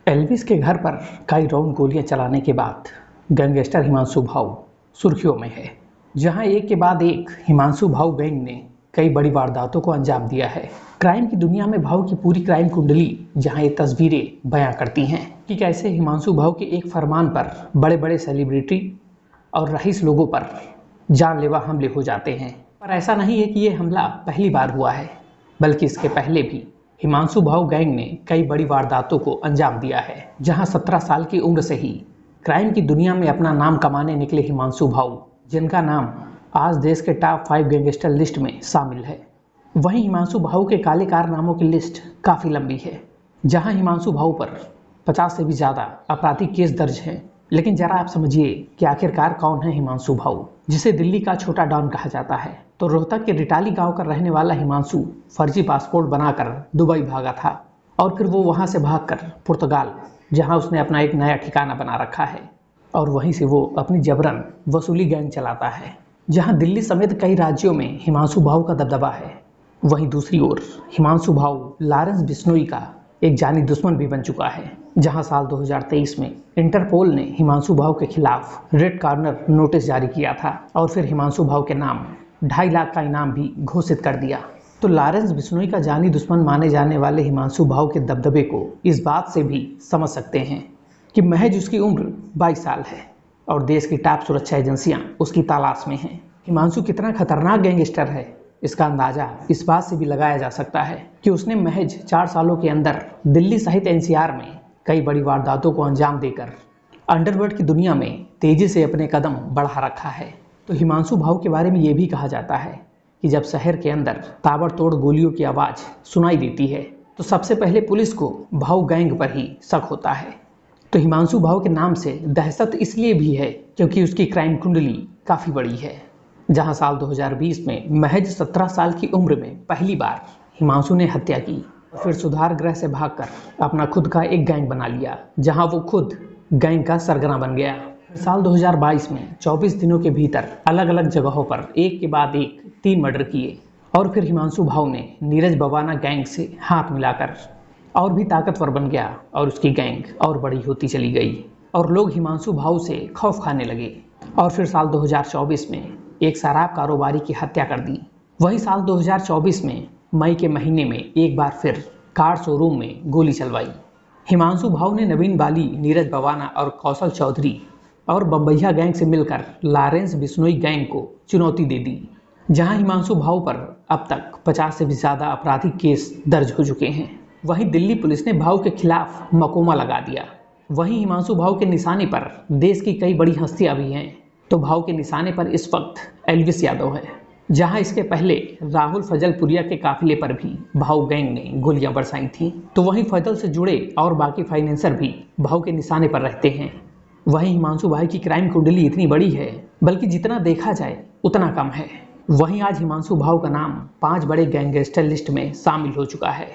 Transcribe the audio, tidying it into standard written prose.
Elvis के घर पर कई राउंड गोलियां चलाने के बाद गैंगस्टर हिमांशु भाऊ सुर्खियों में है। जहां एक के बाद एक हिमांशु भाऊ गैंग ने कई बड़ी वारदातों को अंजाम दिया है। क्राइम की दुनिया में भाऊ की पूरी क्राइम कुंडली जहां ये तस्वीरें बयां करती हैं कि कैसे हिमांशु भाऊ के एक फरमान पर बड़े बड़े सेलिब्रिटी और रईस लोगों पर जानलेवा हमले हो जाते हैं। पर ऐसा नहीं है कि ये हमला पहली बार हुआ है, बल्कि इसके पहले भी हिमांशु भाऊ गैंग ने कई बड़ी वारदातों को अंजाम दिया है। जहां 17 साल की उम्र से ही क्राइम की दुनिया में अपना नाम कमाने निकले हिमांशु भाऊ, जिनका नाम आज देश के टॉप 5 गैंगस्टर लिस्ट में शामिल है। वहीं हिमांशु भाऊ के काले कारनामों की लिस्ट काफ़ी लंबी है, जहां हिमांशु भाऊ पर 50 से भी ज़्यादा आपराधिक केस दर्ज हैं। लेकिन जरा आप समझिए कि आखिरकार कौन है हिमांशु भाऊ, जिसे दिल्ली का छोटा डॉन कहा जाता है। तो रोहतक के रिटाली गांव का रहने वाला हिमांशु फर्जी पासपोर्ट बनाकर दुबई भागा था और फिर वो वहां से भागकर पुर्तगाल, जहां उसने अपना एक नया ठिकाना बना रखा है, और वहीं से वो अपनी जबरन वसूली गैंग चलाता है। जहां दिल्ली समेत कई राज्यों में हिमांशु भाऊ का दबदबा है, वहीं दूसरी ओर हिमांशु भाऊ लॉरेंस बिश्नोई का एक जानी दुश्मन भी बन चुका है। जहां साल 2023 में इंटरपोल ने हिमांशु भाऊ के खिलाफ रेड कॉर्नर नोटिस जारी किया था और फिर हिमांशु भाऊ के नाम 2.5 लाख का इनाम भी घोषित कर दिया। तो लॉरेंस बिश्नोई का जानी दुश्मन माने जाने वाले हिमांशु भाऊ के दबदबे को इस बात से भी समझ सकते हैं कि महज उसकी उम्र 22 साल है और देश की टॉप सुरक्षा एजेंसियां उसकी तलाश में हैं। हिमांशु कितना खतरनाक गैंगस्टर है, इसका अंदाजा इस बात से भी लगाया जा सकता है कि उसने महज 4 सालों के अंदर दिल्ली सहित एनसीआर में कई बड़ी वारदातों को अंजाम देकर अंडरवर्ल्ड की दुनिया में तेजी से अपने कदम बढ़ा रखा है। तो हिमांशु भाऊ के बारे में ये भी कहा जाता है कि जब शहर के अंदर ताबड़तोड़ गोलियों की आवाज़ सुनाई देती है तो सबसे पहले पुलिस को भाऊ गैंग पर ही शक होता है। तो हिमांशु भाऊ के नाम से दहशत इसलिए भी है क्योंकि उसकी क्राइम कुंडली काफ़ी बड़ी है। जहां साल 2020 में महज 17 साल की उम्र में पहली बार हिमांशु ने हत्या की, फिर सुधार गृह से भागकर अपना खुद का एक गैंग बना लिया, जहां वो खुद गैंग का सरगना बन गया। साल 2022 में 24 दिनों के भीतर अलग अलग जगहों पर एक के बाद एक 3 मर्डर किए और फिर हिमांशु भाऊ ने नीरज बवाना गैंग से हाथ मिलाकर और भी ताकतवर बन गया और उसकी गैंग और बड़ी होती चली गई और लोग हिमांशु भाऊ से खौफ खाने लगे। और फिर साल 2024 में एक शराब कारोबारी की हत्या कर दी। वही साल 2024 में मई के महीने में एक बार फिर कार शोरूम में गोली चलवाई। हिमांशु भाऊ ने नवीन बाली, नीरज बवाना और कौशल चौधरी और बम्बैया गैंग से मिलकर लॉरेंस बिश्नोई गैंग को चुनौती दे दी। जहां हिमांशु भाऊ पर अब तक 50 से भी ज़्यादा आपराधिक केस दर्ज हो चुके हैं। वहीं दिल्ली पुलिस ने भाऊ के खिलाफ मकोमा लगा दिया। वहीं हिमांशु भाऊ के निशाने पर देश की कई बड़ी हस्तियां भी हैं। तो भाऊ के निशाने पर इस वक्त एल्विस यादव है, जहां इसके पहले राहुल फजलपुरिया के काफिले पर भी भाऊ गैंग ने गोलियां बरसाई थी। तो वहीं फजल से जुड़े और बाकी फाइनेंसर भी भाऊ के निशाने पर रहते हैं। वहीं हिमांशु भाई की क्राइम कुंडली इतनी बड़ी है, बल्कि जितना देखा जाए उतना कम है। वहीं आज हिमांशु भाऊ का नाम 5 बड़े गैंगस्टर लिस्ट में शामिल हो चुका है।